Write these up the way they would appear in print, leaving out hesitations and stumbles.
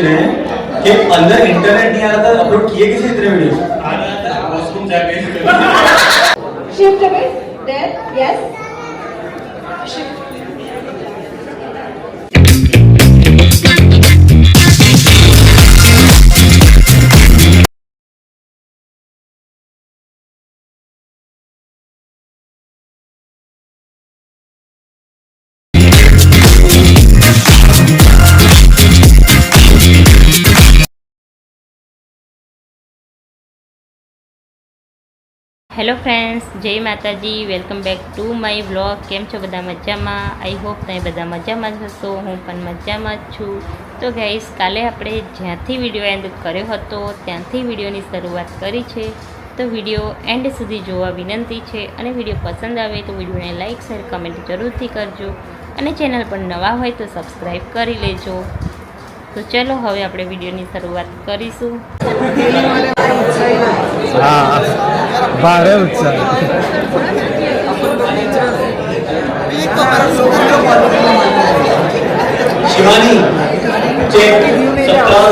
रहे हैं कि अंदर इंटरनेट नहीं आ रहा था, अपलोड किए किसी इतने वीडियो आ रहा था वॉशरूम जाके Shift a bit. There. Yes. Shift. Hello friends, જય માતાજી. Welcome back to my blog. કેમ છો બધા? મજામાં? આઈ હોપ તમે બધા મજામાં જ હશો. હું પણ મજામાં જ છું. તો ગાઈસ, કાલે આપણે જ્યાંથી વિડીયો એન્ડ કર્યો હતો ત્યાંથી વિડીયોની શરૂઆત કરી છે. તો વિડીયો એન્ડ સુધી જોવા વિનંતી છે, અને વિડીયો પસંદ આવે તો વિડીયોને લાઇક શેર કમેન્ટ જરૂરથી કરજો, અને ચેનલ પર નવા હોય તો સબસ્ક્રાઈબ કરી લેજો. તો ચલો હવે આપણે વિડીયોની શરૂઆત કરીશું. हाँ भारे उत्साह Shivani check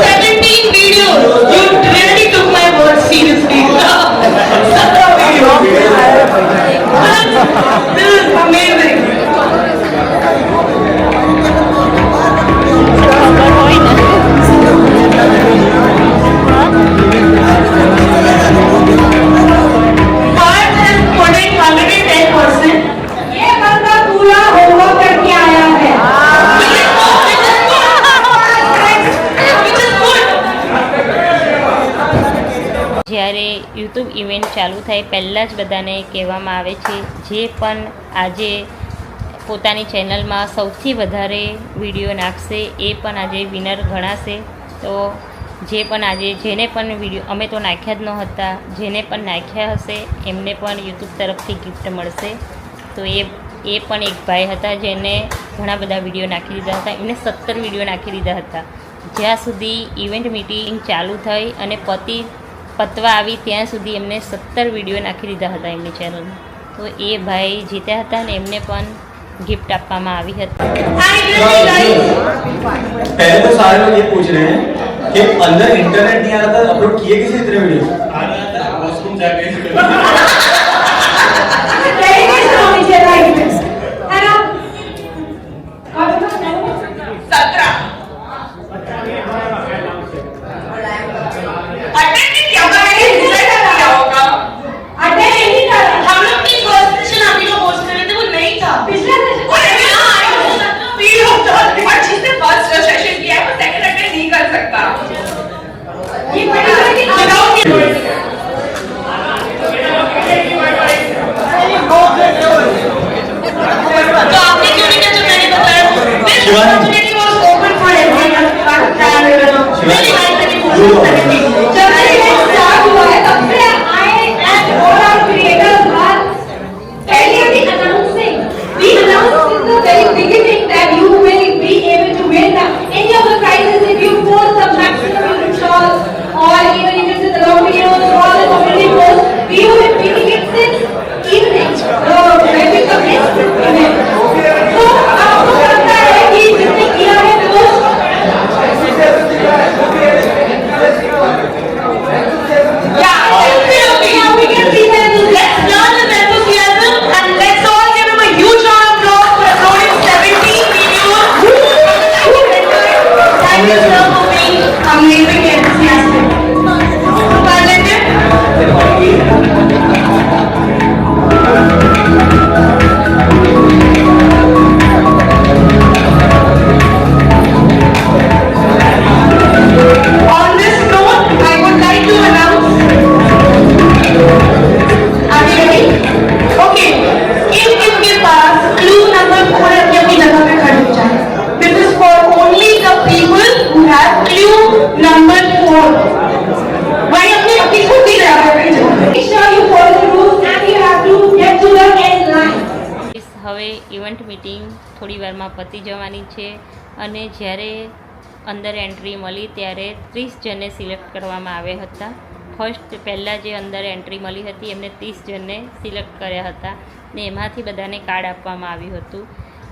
17 videos. You really took my words seriously. 17 videos. This is amazing. જ્યારે યુટ્યુબ ઇવેન્ટ ચાલુ થાય પહેલાં જ બધાને કહેવામાં આવે છે, જે પણ આજે પોતાની ચેનલમાં સૌથી વધારે વિડીયો નાખશે એ પણ આજે વિનર ગણાશે. તો જે પણ આજે જેને પણ વિડીયો અમે તો નાખ્યા જ નહોતા, જેને પણ નાખ્યા હશે એમને પણ યુટ્યુબ તરફથી ગિફ્ટ મળશે. તો એ પણ એક ભાઈ હતા જેને ઘણા બધા વિડીયો નાખી દીધા હતા. એમને 17 વિડીયો નાખી દીધા હતા. જ્યાં સુધી ઇવેન્ટ મીટિંગ ચાલુ થઈ અને પતવા આવી ત્યાં સુધી એમને 17 વિડીયો નાખી દીધા હતા એમની ચેનલમાં. તો એ ભાઈ જીત્યા હતા અને એમને પણ गिफ्ट આપવામાં આવી હતી. पहले तो सारे लोग ये पूछ रहे हैं कि अंदर इंटरनेट नहीं आ रहा था, अपलोड किए किसी इतने वीडियो आ रहा था वॉशरूम जाके હવે ઇવેન્ટ મીટિંગ થોડી વારમાં પતી જવાની છે, અને જ્યારે અંદર એન્ટ્રી મળી ત્યારે 30 જણને સિલેક્ટ કરવામાં આવ્યા હતા. ફર્સ્ટ પહેલાં જે અંદર એન્ટ્રી મળી હતી એમને 30 જણને સિલેક્ટ કર્યા હતા, ને એમાંથી બધાને કાર્ડ આપવામાં આવ્યું હતું.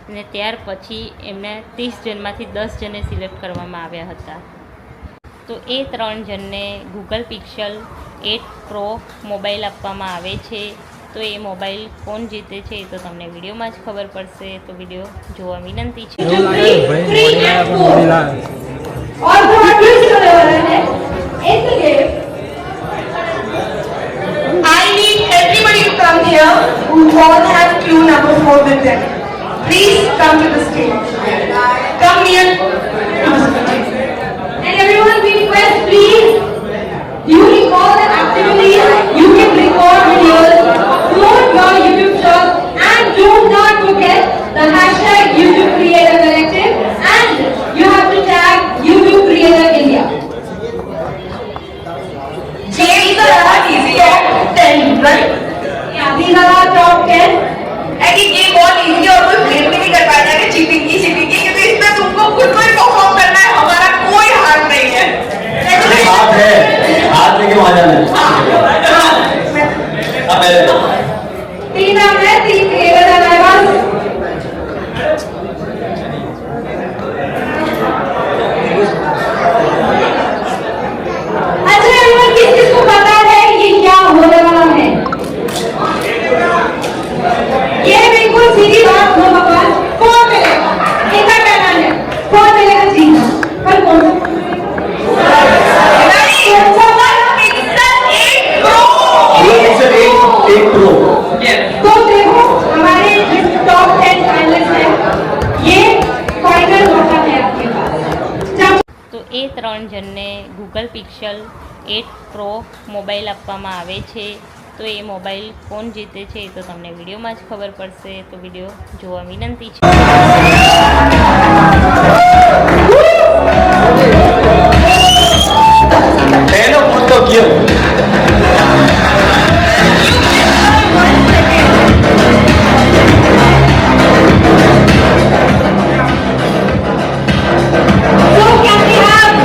અને ત્યાર પછી એમને 30 જણમાંથી 10 જણને સિલેક્ટ કરવામાં આવ્યા હતા. તો એ 3 જણને ગૂગલ પિક્સલ 8 પ્રો મોબાઈલ આપવામાં આવે છે. તો એ મોબાઈલ કોણ જીતે છે એ તો તમને વિડીયોમાં જ ખબર પડશે. તો વિડીયો જોવા વિનંતી છે. એવું લાગે ભાઈ મોડી લાયા પણ મોડી લાયા. और थोड़ा ट्विस्ट होने वाला है इस game I need everybody to come here who all have clue number 4 with them. Please come to the stage. Come near to the stage. and everyone we request please you recall the activities you can record videos upload your YouTube short and do not forget the hashtag YouTube Creator Collective and you have to tag YouTube Creator India. These are our easy top 10, right? Yeah, these are our top 10. And ये game बहुत easy है और कोई blame भी नहीं कर पाएगा कि चीटिंग की क्योंकि इसमें तुमको खुद को ही परफॉर्म करना है. हमारा कोई हार नहीं है. हाथ है, हाथ लेके वहां जाना है. अब पहले 3 नाम है 3 क्रिएटर है हमारे पास. अच्छा everyone किस किस को पता है ये क्या होने वाला है? ये बिल्कुल सीधी बात हो भगवान. कौन मिलेगा? इतना कहना है. कौन मिलेगा जीना? पर कौन? एक प्रो. तो देखो हमारे जो टॉप 10 फाइनलिस्ट हैं ये फाइनल मौका है आपके पास. जब તો એ 3 જણને ગૂગલ પિક્સલ 8 પ્રો મોબાઈલ આપવામાં આવે છે. તો એ મોબાઈલ કોણ જીતે છે એ તો તમને વિડીયોમાં જ ખબર પડશે. તો વિડીયો જોવા વિનંતી છે. पहले खुद तो क्यों So can we have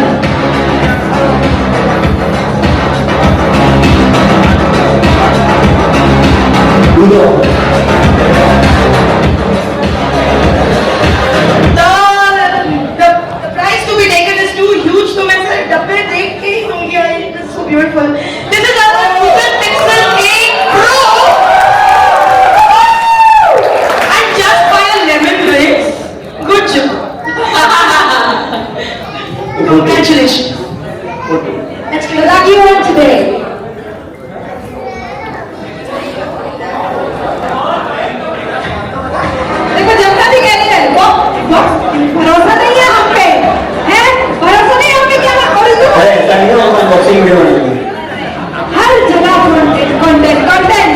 The prize to be taken is too huge. तो मैं सिर्फ डब्बे देख के ही दूंगी. This is so beautiful. This is our Google Pixel 8 Pro. And just by a lemon grace. Good job. Congratulations. let's give a lucky one today. देखो जनता भी कह रही है भरोसा नहीं है हम पे हैं भरोसा नहीं हम पे क्या और इसको अरे ऐसा नहीं है अनबॉक्सिंग वीडियो बनाएंगे. हर जगह content content.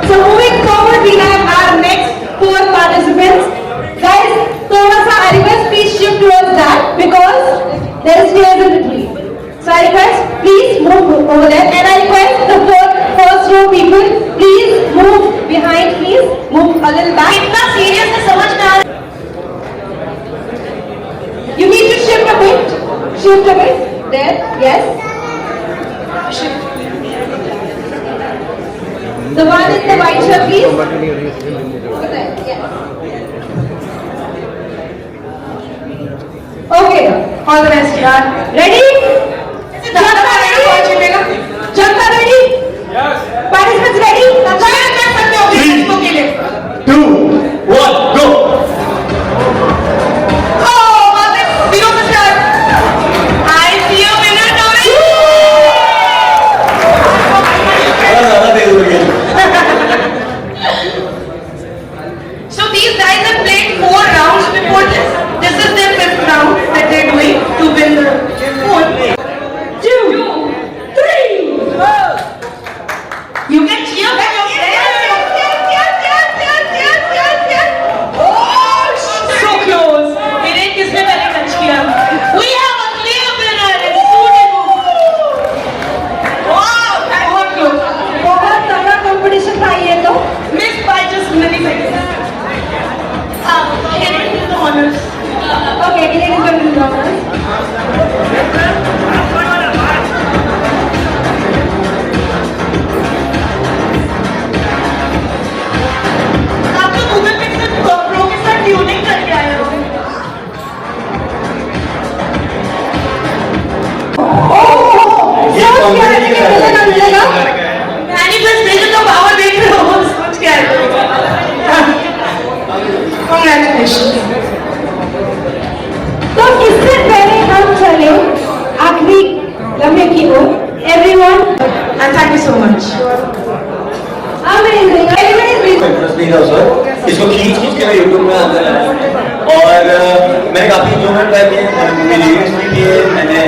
So moving forward we have our next 4 participants. Guys, थोड़ा सा I request please shift towards that because there is chairs in between. So I request please move over there and I request the first row people please move behind please move a little back. इतना serious है समझ में आ रहा है. You need to shift a bit. Shift a bit. There. Yes. Shift. The one in the white shirt, please. Over there. Yes. Okay. All the best, yaar. Ready? Janata ready? Janata ready? Yes. Participants ready? Join कर सकते हो अपने दोस्तों के लिए. 2 1 go. Oh, बात है. Zero से start. I see a winner, Tori. ज़्यादा तेज हो गया. So these guys have played 4 rounds before this. This is their 5th round that they're doing to win the phone. congratulations. तो इससे पहले हम चले आखिरी लम्हे की ओर. Everyone, And thank you so much. amazing. Everyone interest नहीं था उस वक्त. इसको खींच खींच के मैं यूट्यूब में अंदर लाया और मैंने काफी इंजॉयमेंट ट्राई किए, मेरी रील्स भी किए, मैंने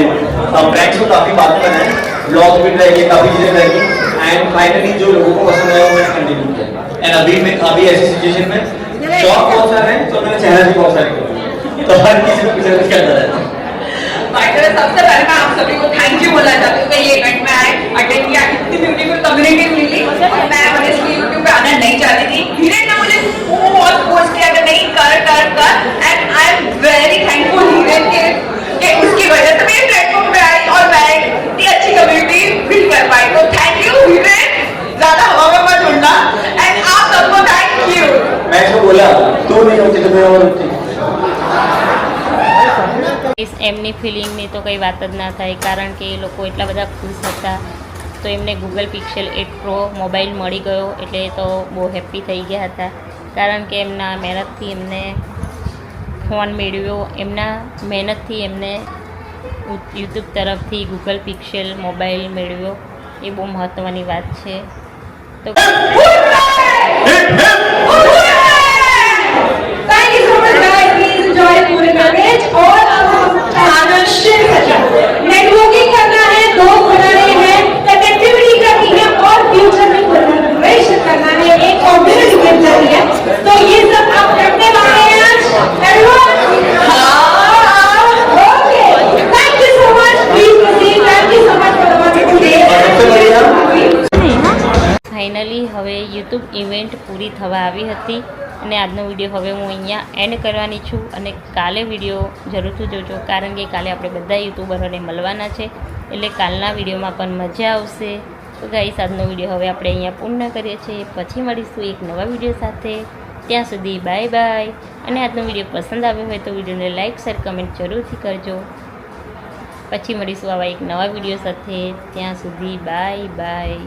प्रैंक्स को काफी बात बनाए, ब्लॉग भी ट्राई किए, काफी चीजें ट्राई की एंड फाइनली जो लोगों को पसंद आया वो मैंने कंटिन्यू किया. एंड अभी ऐसी सिचुएशन में शौक बहुत सारे हैं तो मेरा चेहरा भी बहुत सारे हैं. तो हर किसी को कुछ ना कुछ कहता रहता है. भाई मेरे सबसे पहले मैं आप सभी को थैंक यू बोलना चाहती हूँ कि ये इवेंट में आए, अटेंड किया, इतनी ब्यूटीफुल कम्युनिटी मिली और मैं ऑनेस्टली यूट्यूब पे आना नहीं चाहती थी. हिरेन ने मुझे बहुत फोर्स किया कि नहीं कर and I am very thankful Hiren के उसकी वजह से मैं प्लेटफॉर्म पे आई और मैं इतनी अच्छी कम्युनिटी बिल्ड कर पाई. तो थैंक यू हिरेन, ज्यादा हवा में मत उड़ना एंड आप सबको थैंक यू. मैं इसको बोला तू नहीं होती तो मैं और होती. એમની ફિલિંગની તો કંઈ વાત જ ના થાય, કારણ કે એ લોકો એટલા બધા ખુશ હતા. તો એમને ગૂગલ પિક્સેલ 8 પ્રો મોબાઈલ મળી ગયો એટલે તો બહુ હેપ્પી થઈ ગયા હતા, કારણ કે એમના મહેનતથી એમને ફોન મેળવ્યો, એમના મહેનતથી એમને યુટ્યુબ તરફથી ગૂગલ પિક્સેલ મોબાઈલ મેળવ્યો. એ બહુ મહત્ત્વની વાત છે. તો thank you so much guys. Please enjoy the food and beverage. और अब हम आदर्शित नेटवर्किंग करना है, दोस्त बनाने हैं, कनेक्टिविटी करनी है और फ्यूचर में कोलैबोरेशन करना है, एक कम्युनिटी बिल्ड करनी है. तो ये सब आप करने वाले हैं आज. Everyone? Okay. Thank you so much. Please proceed. Thank you so much for the wonderful day. सबसे बढ़िया ફાઇનલી હવે યુટ્યુબ ઇવેન્ટ પૂરી થવા આવી હતી અને આજનો વિડીયો હવે હું અહીંયા એન્ડ કરવાની છું. અને કાલે વિડીયો જરૂરથી જોજો, કારણ કે કાલે આપણે બધા યુટ્યુબરોને મળવાના છે, એટલે કાલના વિડીયોમાં પણ મજા આવશે. તો ગાઈસ, આજનો વિડીયો હવે આપણે અહીંયા પૂર્ણ કરીએ છીએ. પછી મળીશું એક નવા વિડીયો સાથે. ત્યાં સુધી બાય બાય. અને આજનો વિડીયો પસંદ આવ્યો હોય તો વિડીયોને લાઇક શેર કમેન્ટ જરૂરથી કરજો. પછી મળીશું આવા એક નવા વિડીયો સાથે. ત્યાં સુધી બાય બાય.